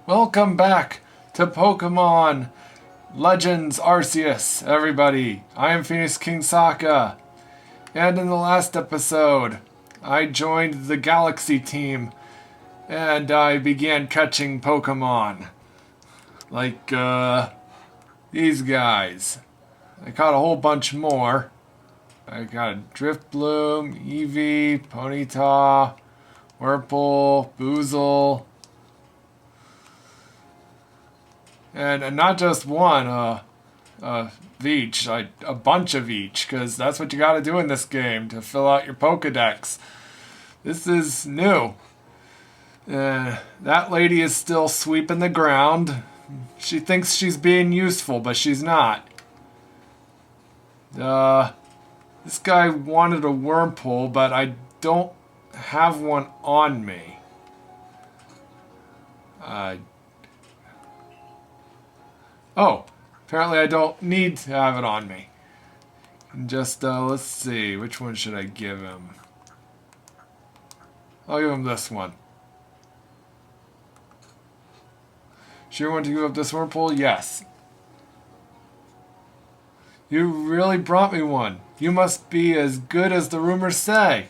Welcome back to Pokemon Legends Arceus, everybody. I am Phoenix King Sokka, and in the last episode, I joined the Galaxy team, and I began catching Pokemon. Like, these guys. I caught a whole bunch more. I got a Drifbloom, Eevee, Ponyta, Wurmple, Boozle, and not just one, each, a bunch of each, because that's what you gotta do in this game to fill out your Pokedex. This is new. That lady is still sweeping the ground. She thinks she's being useful, but she's not. This guy wanted a Wurmple, but I don't have one on me. Oh, apparently I don't need to have it on me. Just, let's see, which one should I give him? I'll give him this one. Sure want to give up this Wurmple? Yes. You really brought me one. You must be as good as the rumors say.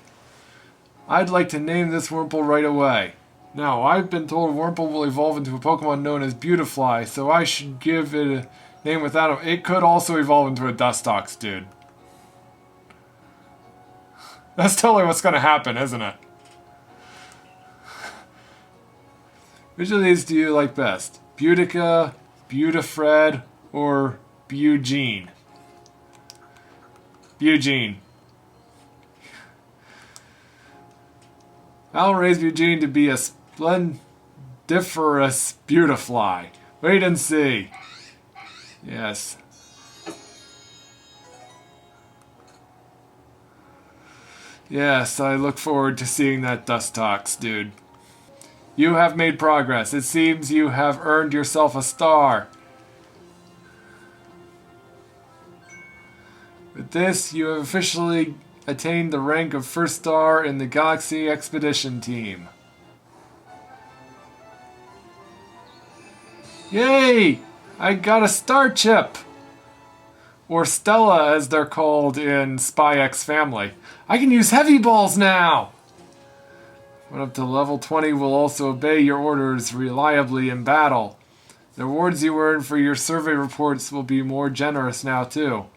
I'd like to name this Wurmple right away. Now, I've been told Wurmple will evolve into a Pokemon known as Beautifly, so I should give it a name without him. It could also evolve into a Dustox, dude. That's totally what's going to happen, isn't it? Which of these do you like best? Beautica, Beautifred, or Eugene? Eugene. I'll raise Eugene to be a splendiferous Beautifly. Wait and see. Yes. Yes, I look forward to seeing that Dustox, dude. You have made progress. It seems you have earned yourself a star. With this, you have officially attained the rank of first star in the Galaxy Expedition team. Yay! I got a star chip! Or Stella, as they're called in Spy X Family. I can use heavy balls now! When up to level 20 will also obey your orders reliably in battle. The rewards you earn for your survey reports will be more generous now too.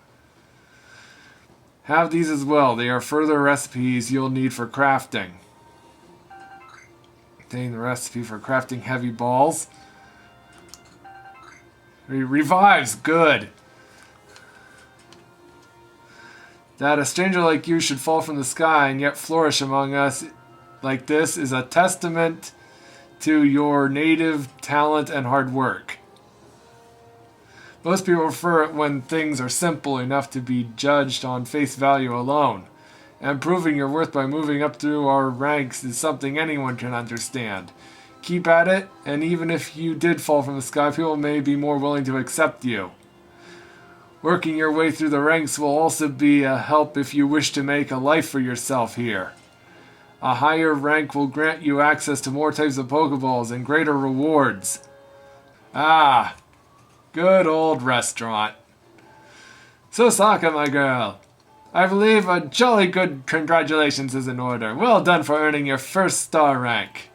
Have these as well. They are further recipes you'll need for crafting. Obtain the recipe for crafting heavy balls. Revives. Good. That a stranger like you should fall from the sky and yet flourish among us like this is a testament to your native talent and hard work. Most people prefer it when things are simple enough to be judged on face value alone. And proving your worth by moving up through our ranks is something anyone can understand. Keep at it, and even if you did fall from the sky, people may be more willing to accept you. Working your way through the ranks will also be a help if you wish to make a life for yourself here. A higher rank will grant you access to more types of Pokeballs and greater rewards. Ah, good old restaurant. So Sokka, my girl, I believe a jolly good congratulations is in order. Well done for earning your first star rank.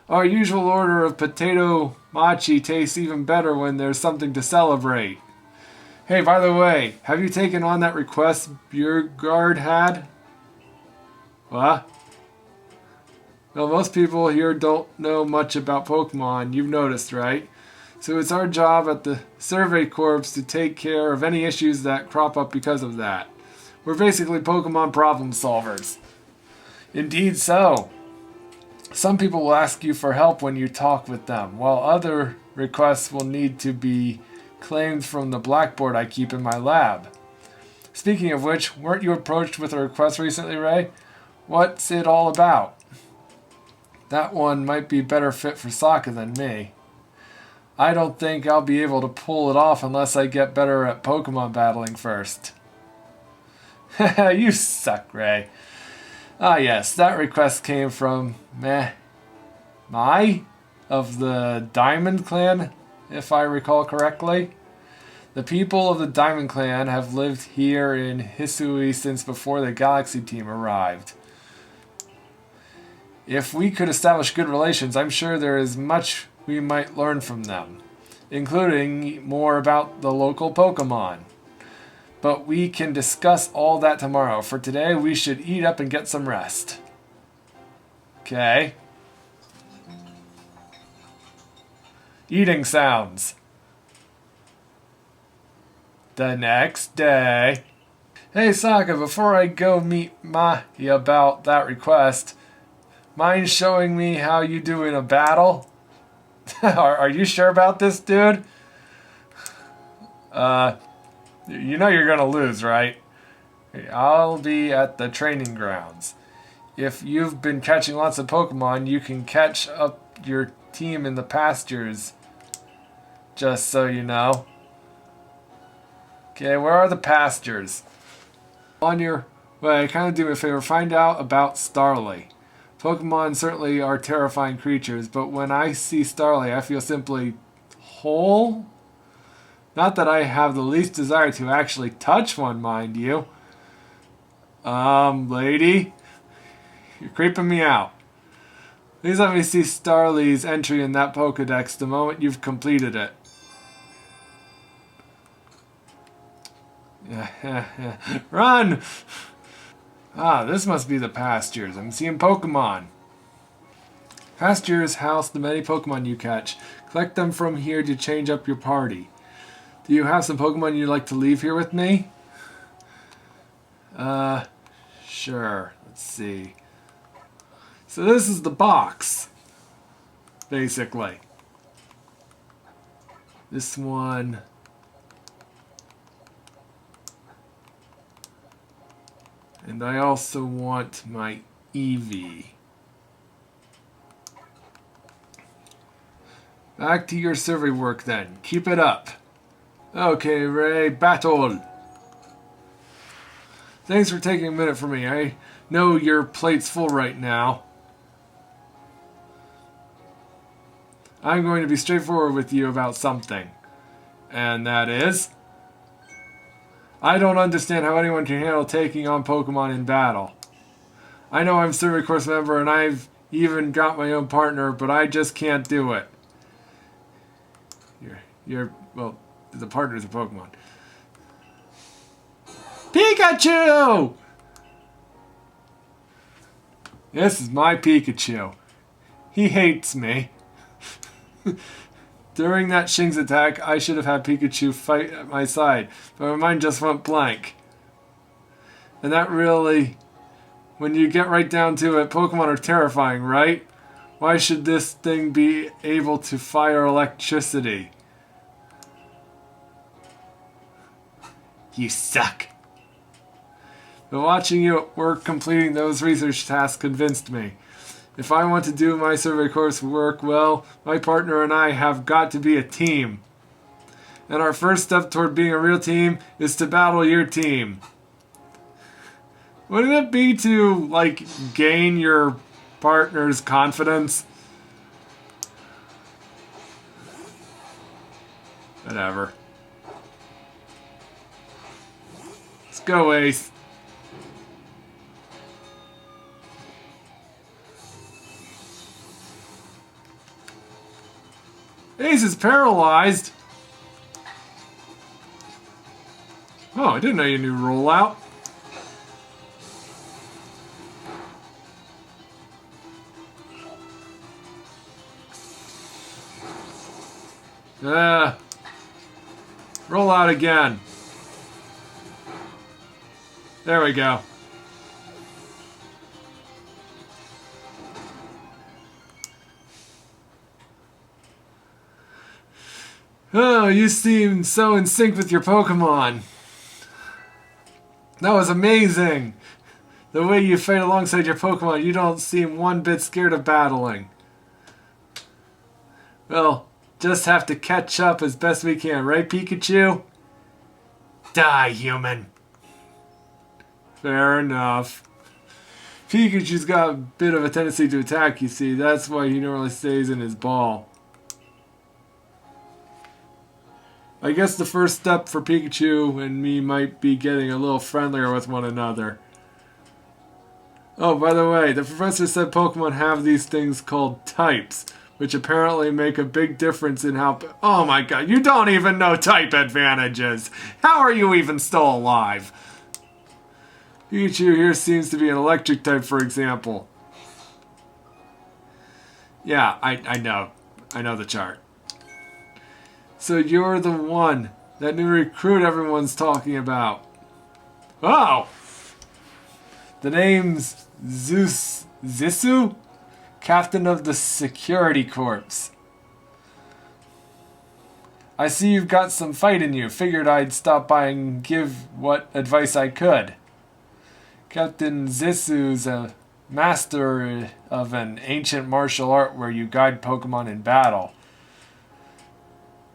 Our usual order of potato mochi tastes even better when there's something to celebrate. Hey, by the way, have you taken on that request Bjergard had? What? Well, most people here don't know much about Pokemon, you've noticed, right? So it's our job at the Survey Corps to take care of any issues that crop up because of that. We're basically Pokemon problem solvers. Indeed so. Some people will ask you for help when you talk with them, while other requests will need to be claimed from the blackboard I keep in my lab. Speaking of which, weren't you approached with a request recently, Ray? What's it all about? That one might be better fit for Sokka than me. I don't think I'll be able to pull it off unless I get better at Pokemon battling first. You suck, Ray. Ah yes, that request came from... Mai? of the Diamond Clan, if I recall correctly. The people of the Diamond Clan have lived here in Hisui since before the Galaxy team arrived. If we could establish good relations, I'm sure there is much we might learn from them, including more about the local Pokemon. But we can discuss all that tomorrow. For today, we should eat up and get some rest. Okay. Eating sounds. The next day. Hey Sokka, before I go meet Mahi about that request, mind showing me how you do in a battle? Are you sure about this, dude? You know you're gonna lose, right? I'll be at the training grounds. If you've been catching lots of Pokemon, you can catch up your team in the pastures. Just so you know. Okay, where are the pastures? On your way, kind of do me a favor, find out about Starly. Pokemon certainly are terrifying creatures, but when I see Starly, I feel simply whole. Not that I have the least desire to actually touch one, mind you. Lady, you're creeping me out. Please let me see Starly's entry in that Pokedex the moment you've completed it. Run! Ah, this must be the pastures. I'm seeing Pokemon. Pastures house the many Pokemon you catch. Collect them from here to change up your party. Do you have some Pokemon you'd like to leave here with me? Sure. Let's see. So this is the box, basically. This one. And I also want my Eevee. Back to your survey work then. Keep it up. Okay, Ray, battle. Thanks for taking a minute for me. I know your plate's full right now. I'm going to be straightforward with you about something. And that is, I don't understand how anyone can handle taking on Pokemon in battle. I know I'm a Survey Course member and I've even got my own partner, but I just can't do it. Well, the partner's a Pokemon. Pikachu! This is my Pikachu. He hates me. During that Shing's attack, I should have had Pikachu fight at my side, but my mind just went blank. And that really, when you get right down to it, Pokemon are terrifying, right? Why should this thing be able to fire electricity? You suck. But watching you at work completing those research tasks convinced me. If I want to do my survey course work well, my partner and I have got to be a team. And our first step toward being a real team is to battle your team. Wouldn't it be to, like, gain your partner's confidence? Whatever. Let's go, Ace. Ace is paralyzed. Oh, I didn't know you knew rollout. Roll out again. There we go. Oh, you seem so in sync with your Pokemon. That was amazing. The way you fight alongside your Pokemon, you don't seem one bit scared of battling. Well, just have to catch up as best we can, right, Pikachu? Die, human. Fair enough. Pikachu's got a bit of a tendency to attack, you see. That's why he normally stays in his ball. I guess the first step for Pikachu and me might be getting a little friendlier with one another. Oh, by the way, the professor said Pokemon have these things called types, which apparently make a big difference in how... Oh my god, you don't even know type advantages! How are you even still alive? Pikachu here seems to be an electric type, for example. Yeah, I know. I know the chart. So you're the one, that new recruit everyone's talking about. Oh! The name's Zissou? Captain of the Security Corps. I see you've got some fight in you. Figured I'd stop by and give what advice I could. Captain Zissou's a master of an ancient martial art where you guide Pokemon in battle.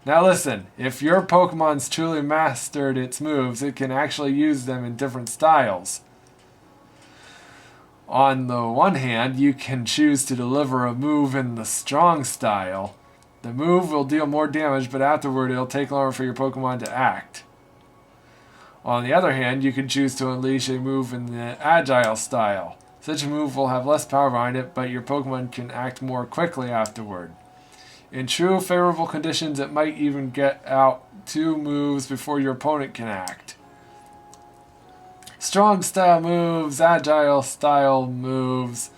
Now listen, if your Pokemon's truly mastered its moves, it can actually use them in different styles. On the one hand, you can choose to deliver a move in the strong style. The move will deal more damage, but afterward it'll take longer for your Pokemon to act. On the other hand, you can choose to unleash a move in the agile style. Such a move will have less power behind it, but your Pokemon can act more quickly afterward. In true favorable conditions, it might even get out 2 moves before your opponent can act. Strong style moves, agile style moves,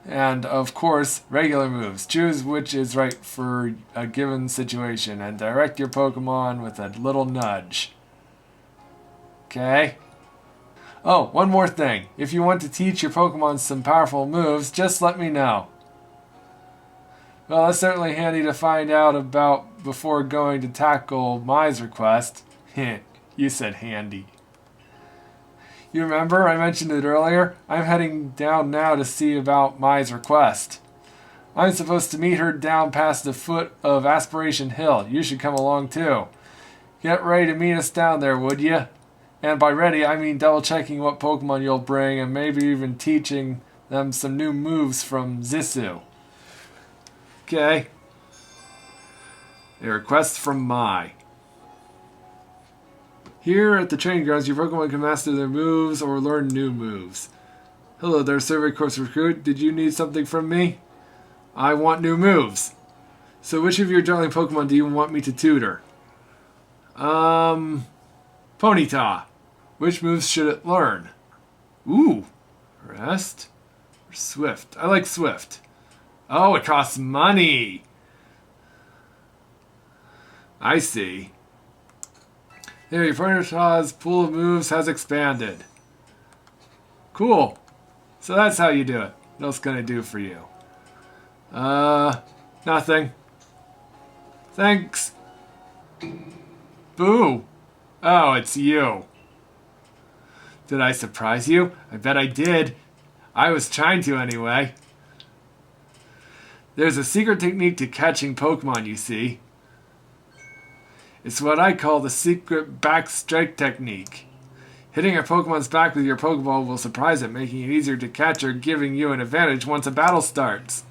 and of course, regular moves. Choose which is right for a given situation and direct your Pokemon with a little nudge. Okay? Oh, one more thing. If you want to teach your Pokemon some powerful moves, just let me know. Well, that's certainly handy to find out about before going to tackle Mai's request. You said handy. You remember I mentioned it earlier? I'm heading down now to see about Mai's request. I'm supposed to meet her down past the foot of Aspiration Hill. You should come along too. Get ready to meet us down there, would you? And by ready, I mean double checking what Pokemon you'll bring and maybe even teaching them some new moves from Zissou. Okay. A request from Mai. Here at the training grounds, your Pokemon can master their moves or learn new moves. Hello there, Survey Corps Recruit. Did you need something from me? I want new moves. So which of your darling Pokemon do you want me to tutor? Ponyta. Which moves should it learn? Ooh. Rest or Swift? I like Swift. Oh, it costs money. I see. There, your Ponyta's pool of moves has expanded. Cool. So that's how you do it. What else can I do for you? Nothing. Thanks. Boo. Oh, it's you. Did I surprise you? I bet I did. I was trying to anyway. There's a secret technique to catching Pokemon, you see. It's what I call the secret back strike technique. Hitting a Pokemon's back with your Pokeball will surprise it, making it easier to catch or giving you an advantage once a battle starts.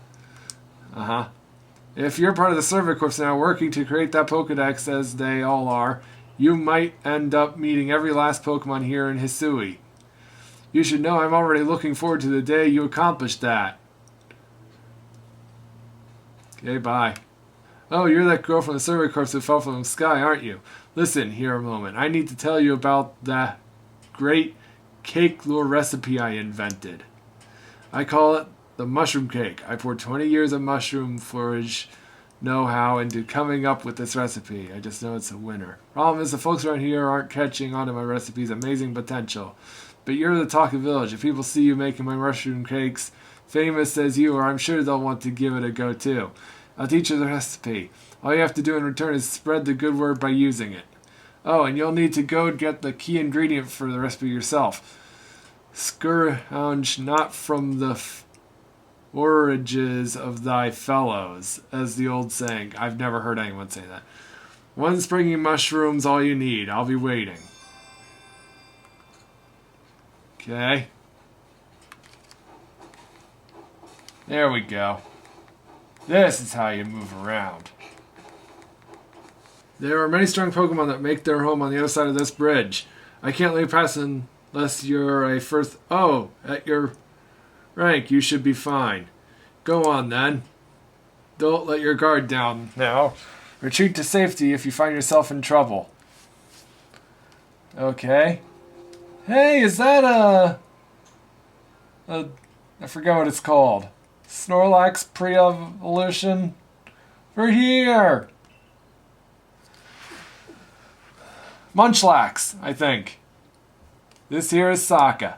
If you're part of the Survey Corps now working to create that Pokedex, as they all are, you might end up meeting every last Pokemon here in Hisui. You should know I'm already looking forward to the day you accomplish that. Okay, bye. Oh, you're that girl from the Survey Corps who fell from the sky, aren't you? Listen here a moment. I need to tell you about that great cake lure recipe I invented. I call it the mushroom cake. I poured 20 years of mushroom forage know-how into coming up with this recipe. I just know it's a winner. Problem is the folks around here aren't catching on to my recipe's amazing potential. But you're the talk of the village. If people see you making my mushroom cakes famous as you are, I'm sure they'll want to give it a go too. I'll teach you the recipe. All you have to do in return is spread the good word by using it. Oh, and you'll need to go get the key ingredient for the recipe yourself. Scourge not from the forages of thy fellows, as the old saying. I've never heard anyone say that. One springy mushroom's all you need. I'll be waiting. Okay. There we go. This is how you move around. There are many strong Pokemon that make their home on the other side of this bridge. I can't let you pass unless you're a first... Oh, at your rank, you should be fine. Go on, then. Don't let your guard down now. Retreat to safety if you find yourself in trouble. Okay. Hey, is that I forget what it's called. Snorlax pre-evolution? We're here! Munchlax, I think. This here is Sokka.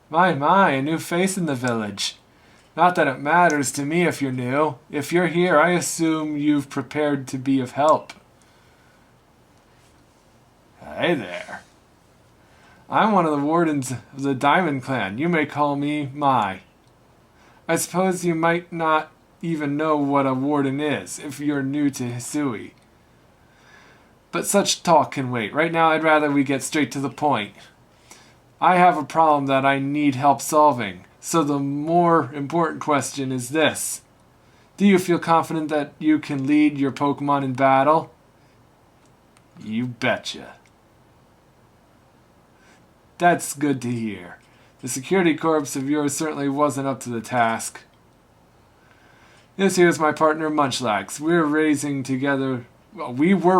My, a new face in the village. Not that it matters to me if you're new. If you're here, I assume you've prepared to be of help. Hey there. I'm one of the wardens of the Diamond Clan. You may call me Mai. I suppose you might not even know what a warden is if you're new to Hisui. But such talk can wait. Right now, I'd rather we get straight to the point. I have a problem that I need help solving. So the more important question is this. Do you feel confident that you can lead your Pokemon in battle? You betcha. That's good to hear. The security corps of yours certainly wasn't up to the task. This here's my partner Munchlax. We were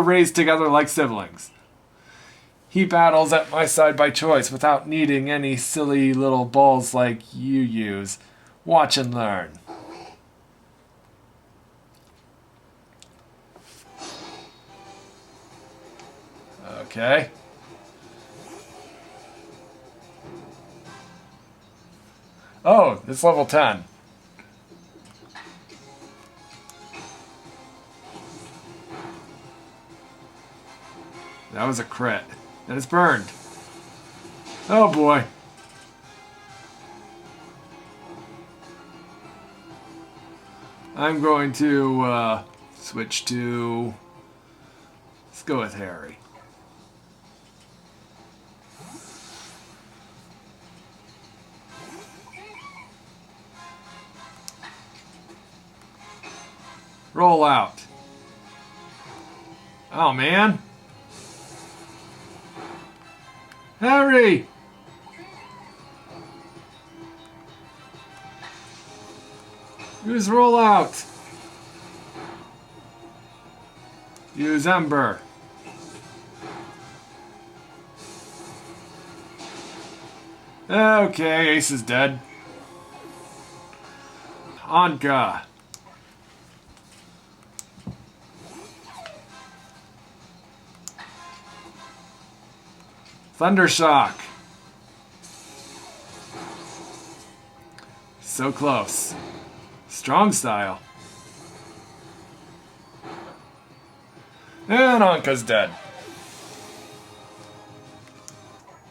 raised together like siblings. He battles at my side by choice without needing any silly little balls like you use. Watch and learn. Okay. Oh, it's level 10. That was a crit. And it's burned. Oh boy. I'm going to switch to... Let's go with Harry. Roll out. Oh man. Harry! Use roll out. Use Ember. Okay, Ace is dead. Anka. Thundershock. So close. Strong style. And Anka's dead.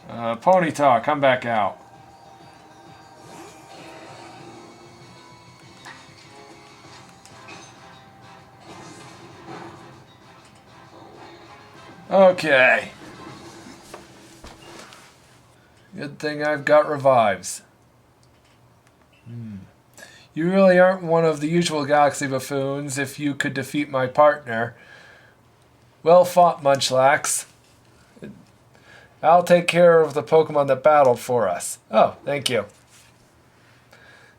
Ponyta, come back out. Okay. Good thing I've got revives. You really aren't one of the usual galaxy buffoons if you could defeat my partner. Well fought, Munchlax. I'll take care of the Pokemon that battled for us. Oh, thank you.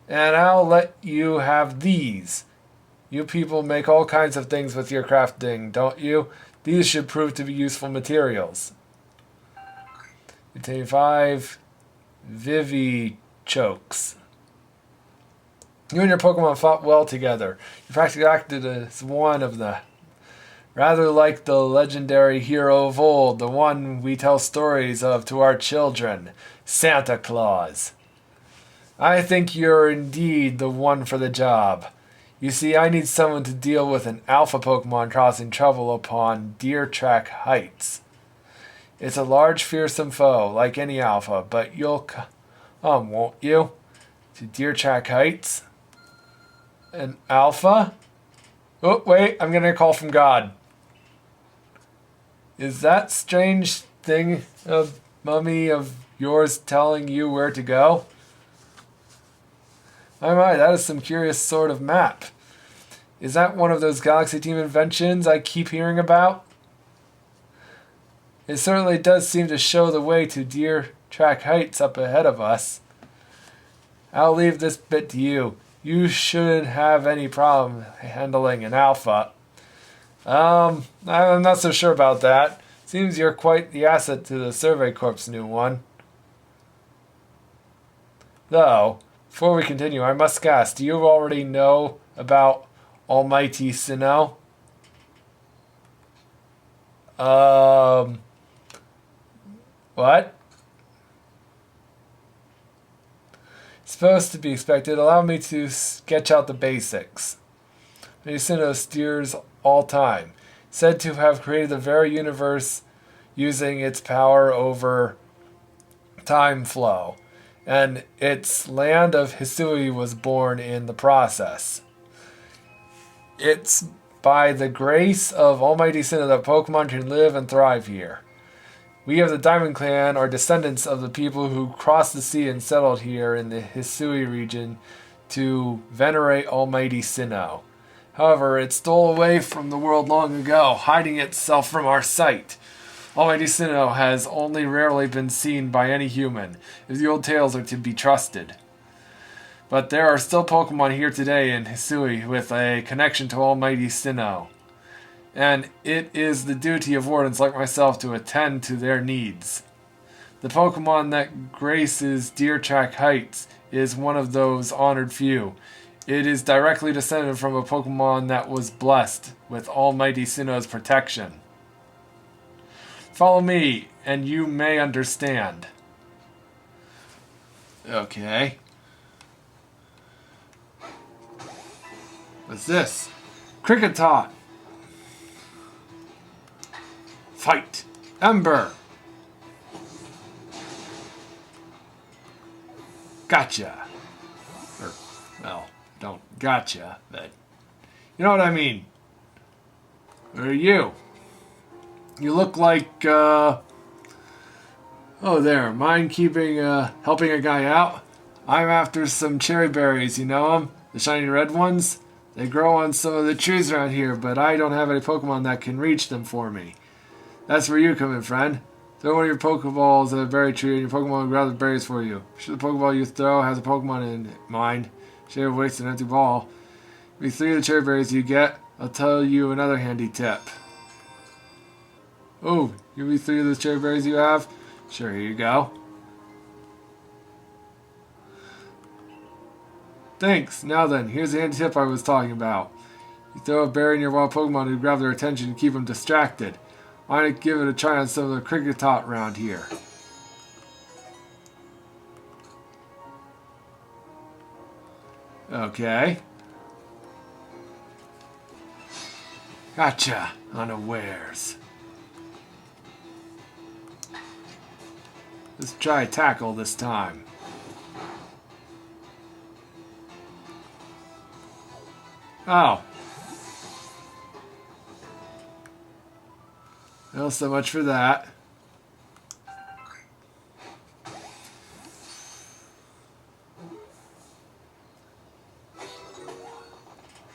And I'll let you have these. You people make all kinds of things with your crafting, don't you? These should prove to be useful materials. Contain 5 Vivi-chokes. You and your Pokemon fought well together. You practically acted as one of them. Rather like the legendary hero of old, the one we tell stories of to our children, Santa Claus. I think you're indeed the one for the job. You see, I need someone to deal with an alpha Pokemon causing trouble upon Deer Track Heights. It's a large, fearsome foe, like any alpha, but you'll come, won't you? To Deer Track Heights? An alpha? Oh, wait, I'm getting a call from God. Is that strange thing mummy of yours telling you where to go? My, that is some curious sort of map. Is that one of those Galaxy Team inventions I keep hearing about? It certainly does seem to show the way to Deer Track Heights up ahead of us. I'll leave this bit to you. You shouldn't have any problem handling an alpha. I'm not so sure about that. Seems you're quite the asset to the Survey Corp's new one. Though, before we continue, I must ask, do you already know about Almighty Sinnoh? What? Supposed to be expected. Allow me to sketch out the basics. Sinnoh steers all time, said to have created the very universe using its power over time flow, and its land of Hisui was born in the process. It's by the grace of Almighty Sinnoh that Pokemon can live and thrive here. We of the Diamond Clan are descendants of the people who crossed the sea and settled here in the Hisui region to venerate Almighty Sinnoh. However, it stole away from the world long ago, hiding itself from our sight. Almighty Sinnoh has only rarely been seen by any human, if the old tales are to be trusted. But there are still Pokemon here today in Hisui with a connection to Almighty Sinnoh. And it is the duty of wardens like myself to attend to their needs. The Pokemon that graces Deer Track Heights is one of those honored few. It is directly descended from a Pokemon that was blessed with Almighty Sinnoh's protection. Follow me, and you may understand. Okay. What's this? Kricketune. Fight. Ember. Gotcha. Or, well, don't gotcha, but you know what I mean. Who are you? You look like, oh there, mind keeping, helping a guy out? I'm after some cherry berries, you know them? The shiny red ones? They grow on some of the trees around here, but I don't have any Pokemon that can reach them for me. That's where you come in, friend. Throw one of your Pokeballs at a berry tree and your Pokemon will grab the berries for you. Should the Pokeball you throw has a Pokemon in mind, share of waste an empty ball. If you 3 of the cherry berries you get, I'll tell you another handy tip. Oh, give me 3 of the cherry berries you have? Sure, here you go. Thanks. Now then, here's the handy tip I was talking about. You throw a berry in your wild Pokemon to grab their attention and keep them distracted. Why not give it a try on some of the Kricketune around here? Okay. Gotcha. Unawares. Let's try tackle this time. Oh. Well, so much for that.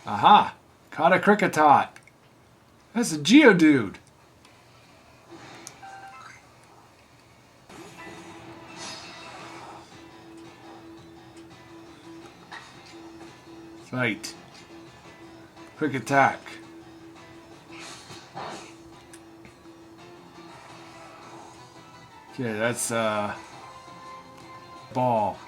Aha! Caught a Kricketune. That's a Geodude. Fight. Quick attack. Okay, that's ball.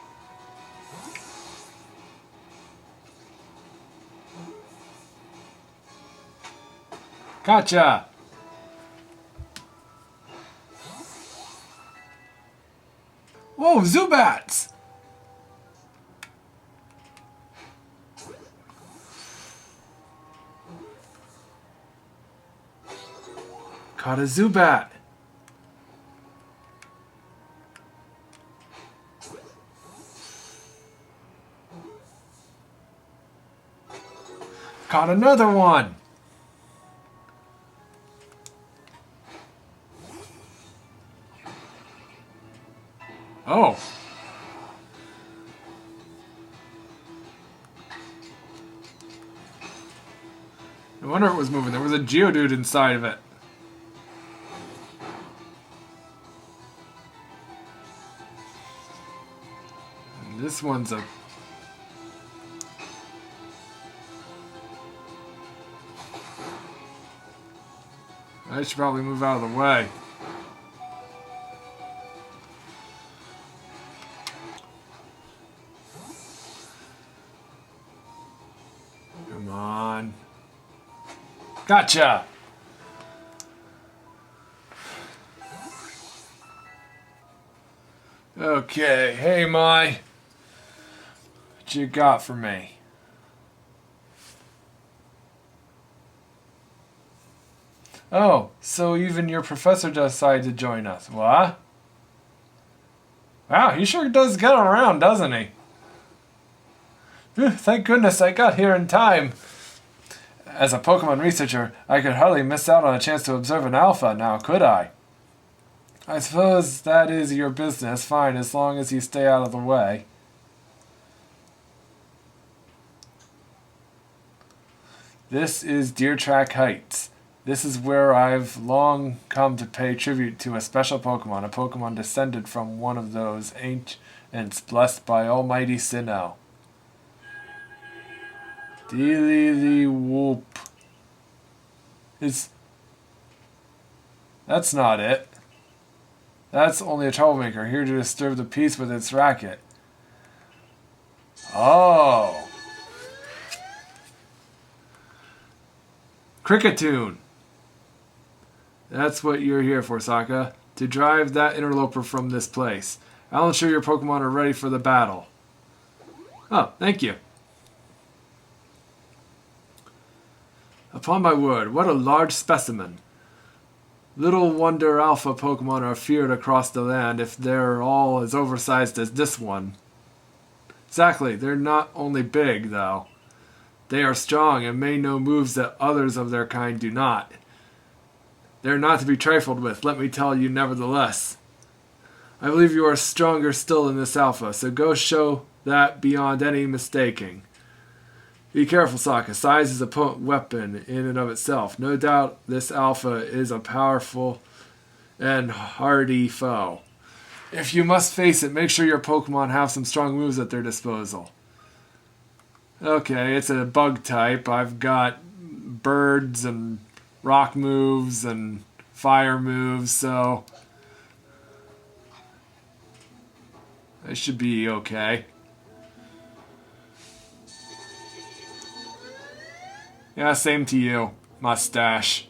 Gotcha. Whoa, Zubats! Caught a Zubat. Caught another one. Oh. No wonder it was moving. There was a Geodude inside of it. And this one's a... I should probably move out of the way. Come on. Gotcha! Okay, hey Mai. What you got for me? Oh, so even your professor decided to join us. What? Wow, he sure does get around, doesn't he? Phew, thank goodness I got here in time. As a Pokemon researcher, I could hardly miss out on a chance to observe an alpha now, could I? I suppose that is your business, fine, as long as you stay out of the way. This is Deer Track Heights. This is where I've long come to pay tribute to a special Pokemon, a Pokemon descended from one of those ancients blessed by Almighty Sinnoh. Dealy whoop. That's not it. That's only a troublemaker, here to disturb the peace with its racket. Oh. Kricketune. That's what you're here for, Sokka. To drive that interloper from this place. I'll ensure your Pokemon are ready for the battle. Oh, thank you. Upon my word, what a large specimen. Little wonder alpha Pokemon are feared across the land if they're all as oversized as this one. Exactly, they're not only big, though. They are strong and may know moves that others of their kind do not. They're not to be trifled with, let me tell you nevertheless. I believe you are stronger still than this alpha, so go show that beyond any mistaking. Be careful, Sokka. Size is a potent weapon in and of itself. No doubt this alpha is a powerful and hardy foe. If you must face it, make sure your Pokemon have some strong moves at their disposal. Okay, it's a bug type. I've got birds and rock moves and fire moves, so I should be okay. Yeah, same to you, mustache.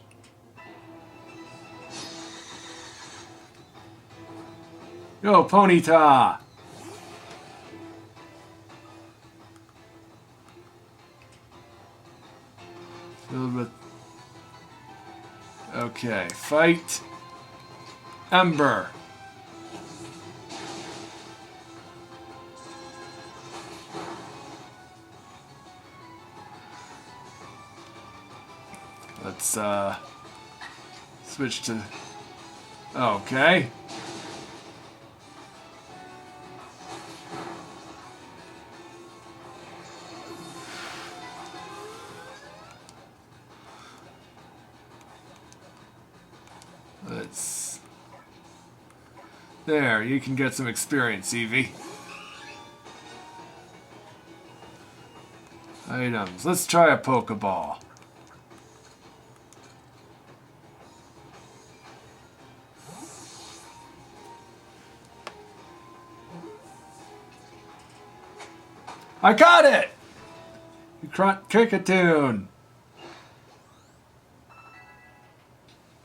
Yo, Ponyta! A little bit. Okay, fight. Ember. Let's switch to... Okay. Let's... There, you can get some experience, Eevee. Items. Let's try a Pokeball. I got it! Kricketune!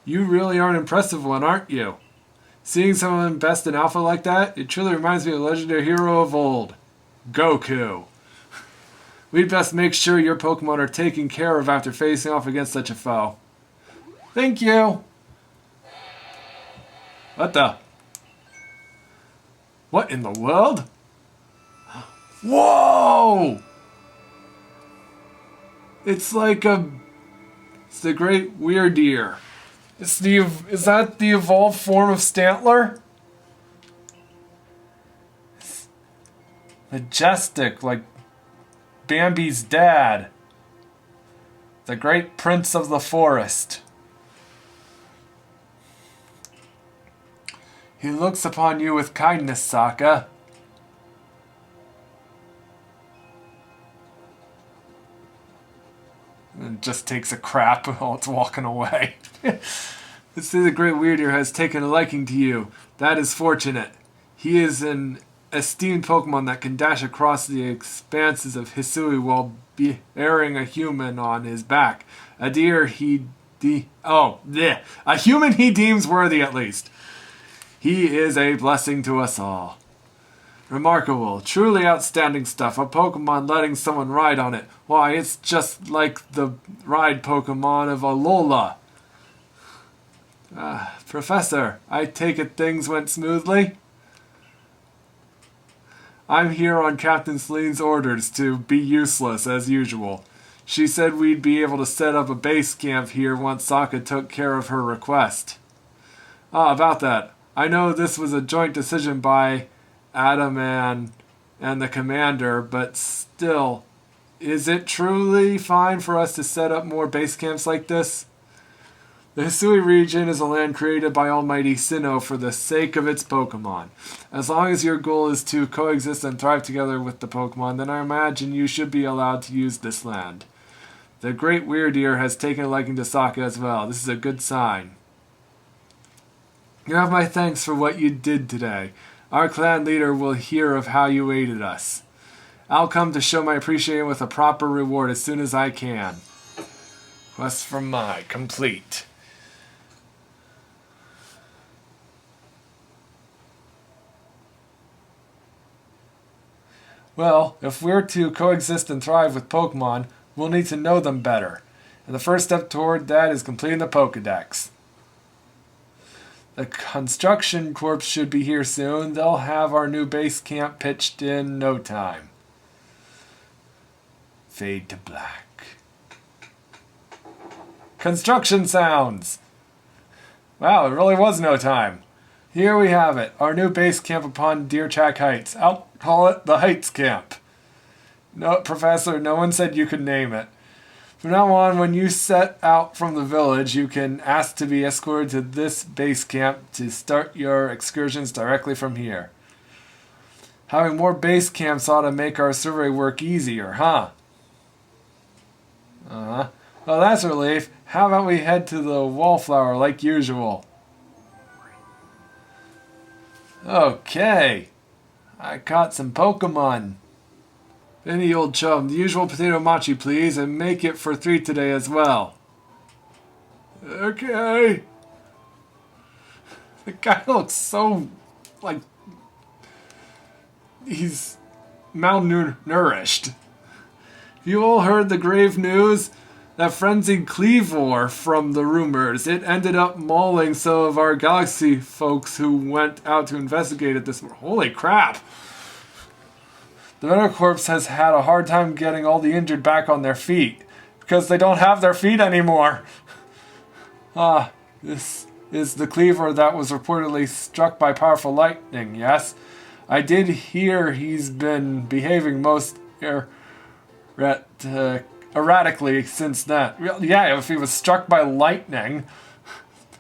You really are an impressive one, aren't you? Seeing someone best in Alpha like that, it truly reminds me of a legendary hero of old. Goku. We'd best make sure your Pokemon are taken care of after facing off against such a foe. Thank you! What the? What in the world? Whoa! It's like a... It's the Great Weirdeer. Is that the evolved form of Stantler? It's majestic, like Bambi's dad. The great prince of the forest. He looks upon you with kindness, Sokka. And just takes a crap while it's walking away. This is the great Weirdeer has taken a liking to you. That is fortunate. He is an esteemed Pokemon that can dash across the expanses of Hisui while bearing a human on his back. A human he deems worthy at least. He is a blessing to us all. Remarkable, truly outstanding stuff. A Pokemon letting someone ride on it. Why, it's just like the ride Pokemon of Alola. Professor, I take it things went smoothly? I'm here on Captain Celine's orders to be useless as usual. She said we'd be able to set up a base camp here once Sokka took care of her request. About that. I know this was a joint decision by Adam and the commander, but still, is it truly fine for us to set up more base camps like this? The Hisui region is a land created by Almighty Sinnoh for the sake of its Pokemon. As long as your goal is to coexist and thrive together with the Pokemon, then I imagine you should be allowed to use this land. The great Weirdeer has taken a liking to Sokka as well. This is a good sign. You have my thanks for what you did today. Our clan leader will hear of how you aided us. I'll come to show my appreciation with a proper reward as soon as I can. Quest from Mai complete. Well, if we're to coexist and thrive with Pokemon, we'll need to know them better. And the first step toward that is completing the Pokedex. The construction corps should be here soon. They'll have our new base camp pitched in no time. Fade to black. Construction sounds! Wow, it really was no time. Here we have it, our new base camp upon Deerchak Heights. I'll call it the Heights Camp. No, Professor, no one said you could name it. From now on, when you set out from the village, you can ask to be escorted to this base camp to start your excursions directly from here. Having more base camps ought to make our survey work easier, huh? Well, that's a relief. How about we head to the Wallflower like usual? Okay. I caught some Pokemon. Any old chum, the usual potato mochi, please, and make it for 3 today as well. Okay. The guy looks so, like, he's malnourished. You all heard the grave news? That frenzied Cleavor from the rumors. It ended up mauling some of our galaxy folks who went out to investigate it this morning. Holy crap! The Medical Corps has had a hard time getting all the injured back on their feet because they don't have their feet anymore. This is the Cleaver that was reportedly struck by powerful lightning, yes? I did hear he's been behaving most erratically since then. Yeah, if he was struck by lightning.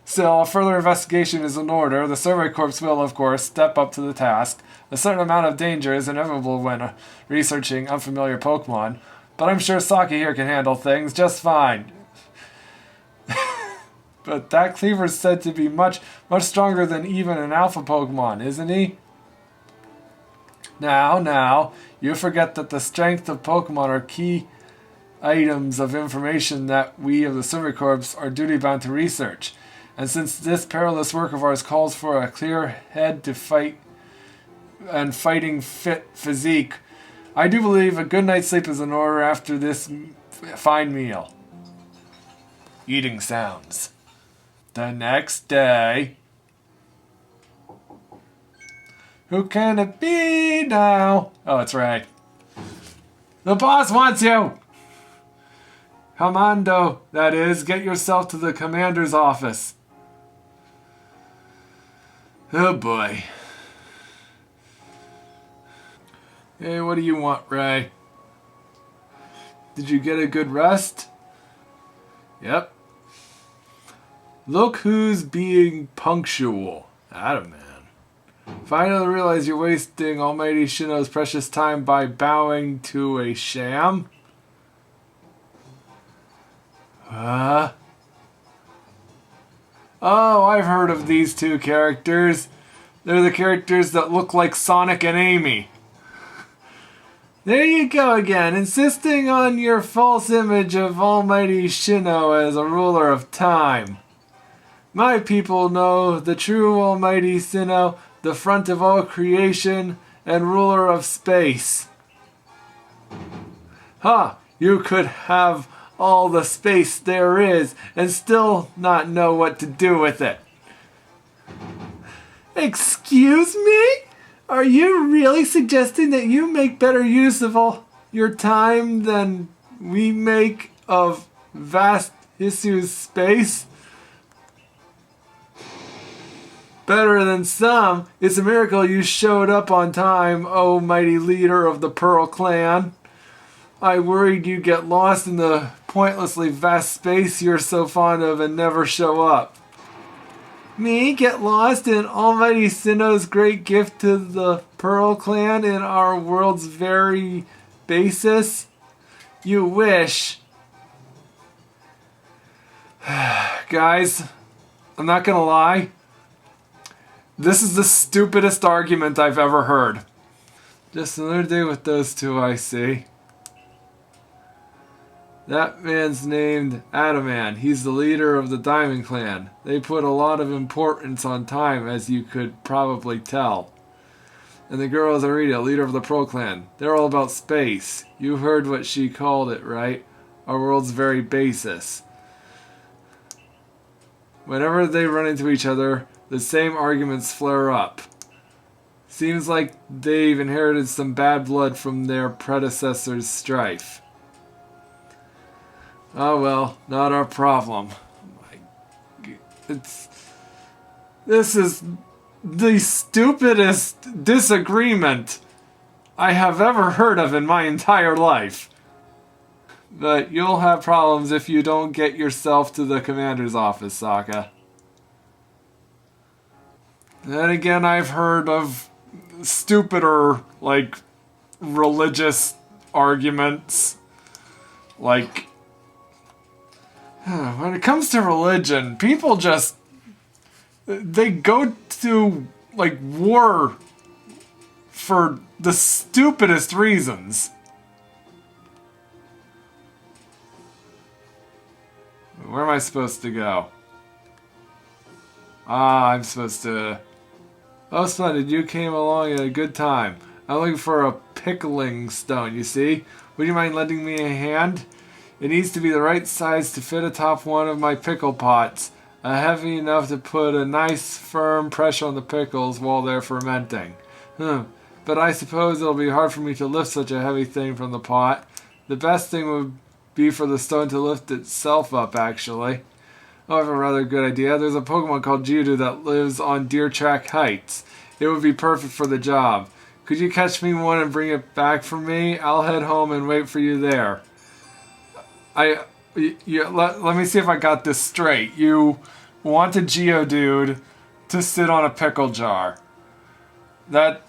Still, a further investigation is in order. The Survey Corps will, of course, step up to the task. A certain amount of danger is inevitable when researching unfamiliar Pokemon, but I'm sure Sokka here can handle things just fine. But that Cleaver's said to be much stronger than even an alpha Pokemon, isn't he? Now, you forget that the strength of Pokemon are key items of information that we of the Survey Corps are duty-bound to research. And since this perilous work of ours calls for a clear head to fight and fighting fit physique, I do believe a good night's sleep is in order after this fine meal. Eating sounds. The next day. Who can it be now? Oh, that's right. The boss wants you! Commando, that is, get yourself to the commander's office. Oh boy. Hey, what do you want, Ray? Did you get a good rest? Yep. Look who's being punctual. Adam, man. Finally realize you're wasting Almighty Shino's precious time by bowing to a sham? Oh, I've heard of these two characters. They're the characters that look like Sonic and Amy. There you go again, insisting on your false image of Almighty Shino as a ruler of time. My people know the true Almighty Shino, the front of all creation and ruler of space. Ha! You could have all the space there is and still not know what to do with it. Excuse me? Are you really suggesting that you make better use of all your time than we make of vast Hisu's space? Better than some. It's a miracle you showed up on time, oh mighty leader of the Pearl Clan. I worried you'd get lost in the pointlessly vast space you're so fond of and never show up. Me get lost in Almighty Sinnoh's great gift to the Pearl Clan in our world's very basis? You wish. Guys, I'm not gonna lie. This is the stupidest argument I've ever heard. Just another day with those two, I see. That man's named Adaman. He's the leader of the Diamond Clan. They put a lot of importance on time, as you could probably tell. And the girl is Arita, leader of the Pearl Clan. They're all about space. You heard what she called it, right? Our world's very basis. Whenever they run into each other, the same arguments flare up. Seems like they've inherited some bad blood from their predecessors' strife. Oh well, not our problem. This is the stupidest disagreement I have ever heard of in my entire life. But you'll have problems if you don't get yourself to the commander's office, Sokka. Then again, I've heard of stupider, religious arguments. When it comes to religion, people just... They go to, war for the stupidest reasons. Where am I supposed to go? I'm supposed to... Oh, splendid, you came along at a good time. I'm looking for a pickling stone, you see? Would you mind lending me a hand? It needs to be the right size to fit atop one of my pickle pots. Heavy enough to put a nice firm pressure on the pickles while they're fermenting. But I suppose it'll be hard for me to lift such a heavy thing from the pot. The best thing would be for the stone to lift itself up, actually. Oh, I have a rather good idea. There's a Pokemon called Geodude that lives on Deer Track Heights. It would be perfect for the job. Could you catch me one and bring it back for me? I'll head home and wait for you there. Let me see if I got this straight. You want a Geodude to sit on a pickle jar. That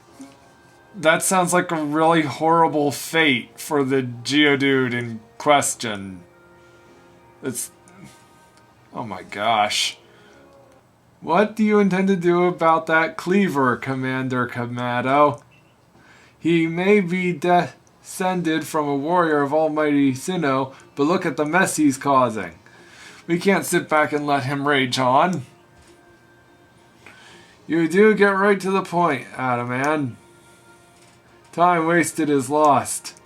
sounds like a really horrible fate for the Geodude in question. Oh my gosh. What do you intend to do about that cleaver, Commander Kamado? He may be descended from a warrior of Almighty Sinnoh, but look at the mess he's causing. We can't sit back and let him rage on. You do get right to the point, Adaman. Time wasted is lost.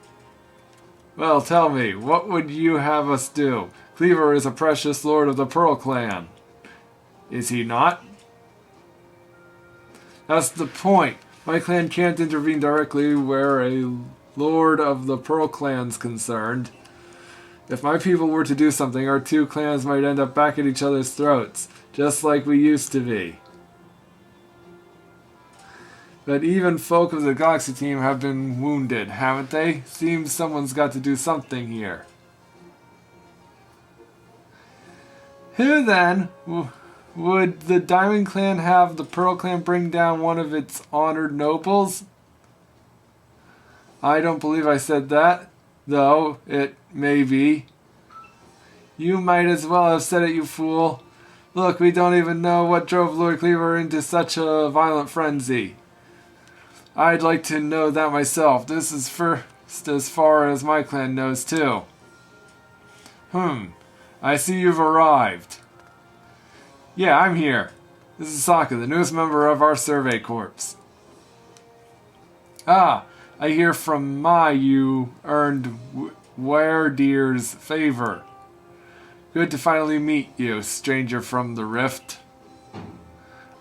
Well, tell me, what would you have us do? Cleaver is a precious lord of the Pearl Clan. Is he not? That's the point. My clan can't intervene directly where a lord of the Pearl Clan's concerned. If my people were to do something, our two clans might end up back at each other's throats, just like we used to be. But even folk of the Galaxy team have been wounded, haven't they? Seems someone's got to do something here. Who then would the Diamond Clan have the Pearl Clan bring down one of its honored nobles? I don't believe I said that, though it may be. You might as well have said it, you fool. Look, we don't even know what drove Lord Cleaver into such a violent frenzy. I'd like to know that myself. This is first as far as my clan knows, too. I see you've arrived. Yeah, I'm here. This is Sokka, the newest member of our survey corps. Ah, I hear from you earned Werdir's favor. Good to finally meet you, stranger from the Rift.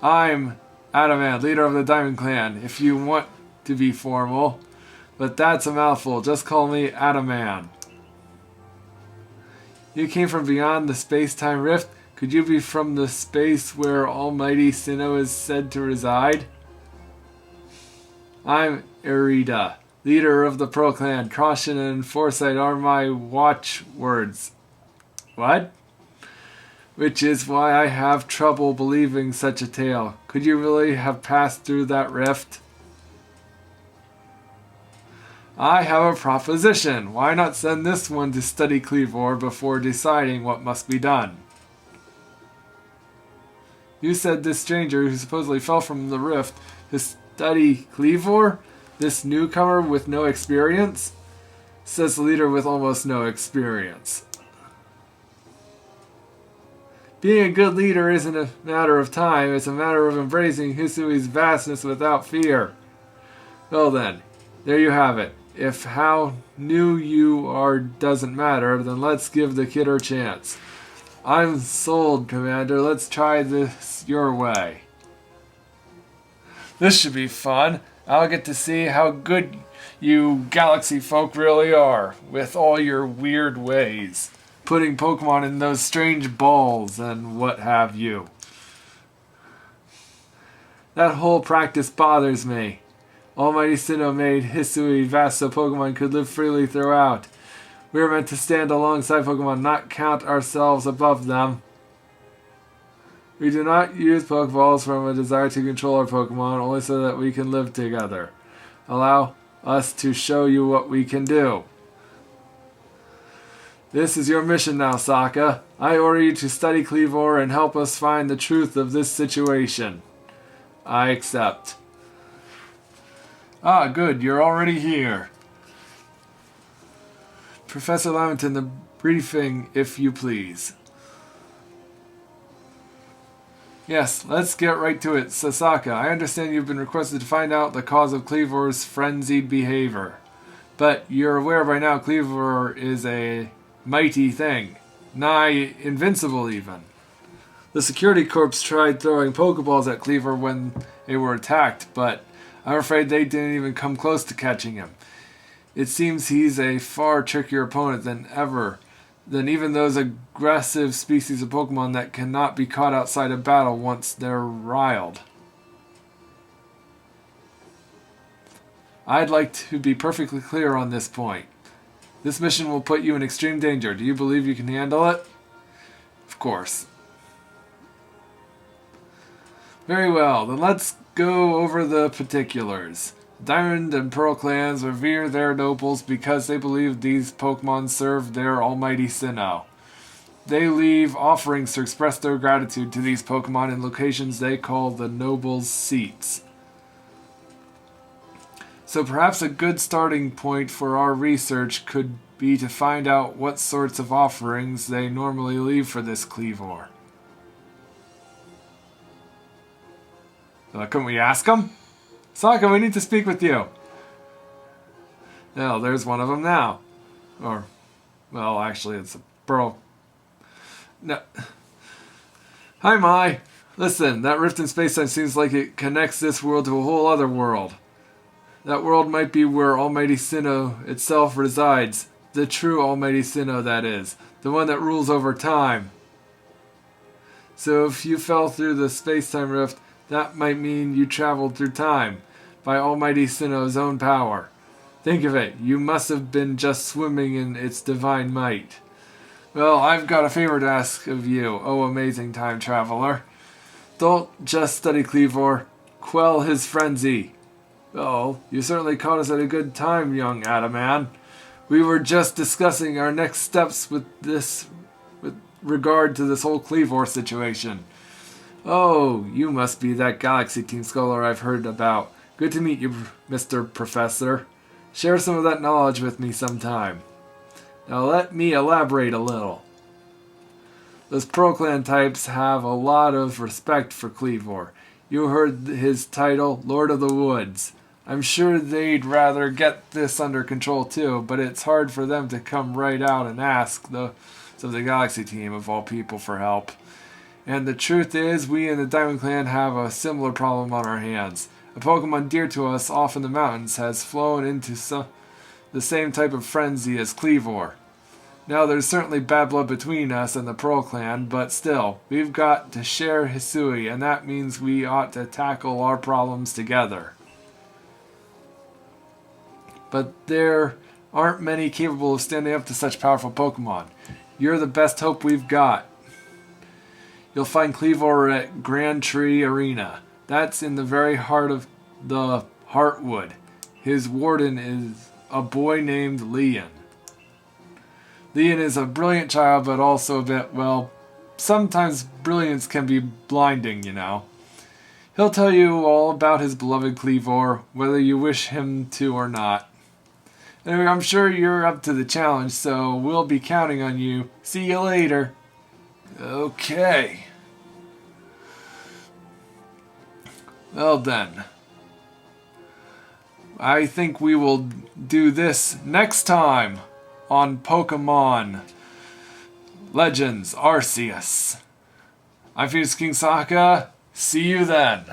I'm Adamant, leader of the Diamond Clan, if you want to be formal. But that's a mouthful, just call me Adamant. You came from beyond the space-time rift? Could you be from the space where Almighty Sinnoh is said to reside? I'm Irida, leader of the Pearl Clan. Caution and foresight are my watchwords. What? Which is why I have trouble believing such a tale. Could you really have passed through that rift? I have a proposition. Why not send this one to study Cleavor before deciding what must be done? You said this stranger who supposedly fell from the rift to study Cleavor? This newcomer with no experience? Says the leader with almost no experience. Being a good leader isn't a matter of time, it's a matter of embracing Hisui's vastness without fear. Well then, there you have it. If how new you are doesn't matter, then let's give the kid her chance. I'm sold, Commander. Let's try this your way. This should be fun. I'll get to see how good you galaxy folk really are, with all your weird ways. Putting Pokemon in those strange balls and what have you. That whole practice bothers me. Almighty Sinnoh made Hisui vast so Pokemon could live freely throughout. We are meant to stand alongside Pokemon, not count ourselves above them. We do not use Pokeballs from a desire to control our Pokemon, only so that we can live together. Allow us to show you what we can do. This is your mission now, Sokka. I order you to study Cleavor and help us find the truth of this situation. I accept. Ah, good. You're already here. Professor Lamington, the briefing, if you please. Yes, let's get right to it. Sasaka, I understand you've been requested to find out the cause of Cleavor's frenzied behavior. But you're aware by now Cleavor is a mighty thing. Nigh invincible, even. The security corps tried throwing Pokeballs at Cleavor when they were attacked, but I'm afraid they didn't even come close to catching him. It seems he's a far trickier opponent than even those aggressive species of Pokemon that cannot be caught outside of battle once they're riled. I'd like to be perfectly clear on this point. This mission will put you in extreme danger. Do you believe you can handle it? Of course. Very well, then let's go over the particulars. Diamond and Pearl clans revere their nobles because they believe these Pokemon serve their almighty Sinnoh. They leave offerings to express their gratitude to these Pokemon in locations they call the nobles' seats. So perhaps a good starting point for our research could be to find out what sorts of offerings they normally leave for this Cleavor. Couldn't we ask them? Sokka, we need to speak with you. Well, there's one of them now. Or, well, actually, it's a Pearl. No. Hi, Mai. Listen, that rift in space-time seems like it connects this world to a whole other world. That world might be where Almighty Sinnoh itself resides. The true Almighty Sinnoh, that is. The one that rules over time. So if you fell through the space-time rift, that might mean you traveled through time, by Almighty Sinnoh's own power. Think of it, you must have been just swimming in its divine might. Well, I've got a favor to ask of you, oh amazing time traveler. Don't just study Cleavor. Quell his frenzy. Oh, you certainly caught us at a good time, young Adaman. We were just discussing our next steps with regard to this whole Cleavor situation. Oh, you must be that Galaxy Team scholar I've heard about. Good to meet you, Mr. Professor. Share some of that knowledge with me sometime. Now let me elaborate a little. Those Pro Clan types have a lot of respect for Cleavor. You heard his title, Lord of the Woods. I'm sure they'd rather get this under control too, but it's hard for them to come right out and ask the Galaxy Team, of all people, for help. And the truth is, we in the Diamond Clan have a similar problem on our hands. A Pokemon dear to us off in the mountains has flown into the same type of frenzy as Cleavor. Now, there's certainly bad blood between us and the Pearl Clan, but still, we've got to share Hisui, and that means we ought to tackle our problems together. But there aren't many capable of standing up to such powerful Pokemon. You're the best hope we've got. You'll find Cleavor at Grand Tree Arena. That's in the very heart of the Heartwood. His warden is a boy named Leon. Leon is a brilliant child, but also a bit, well, sometimes brilliance can be blinding, you know. He'll tell you all about his beloved Cleavor, whether you wish him to or not. Anyway, I'm sure you're up to the challenge, so we'll be counting on you. See you later. Okay. Well then. I think we will do this next time on Pokemon Legends Arceus. I'm Phoenix King Sokka. See you then.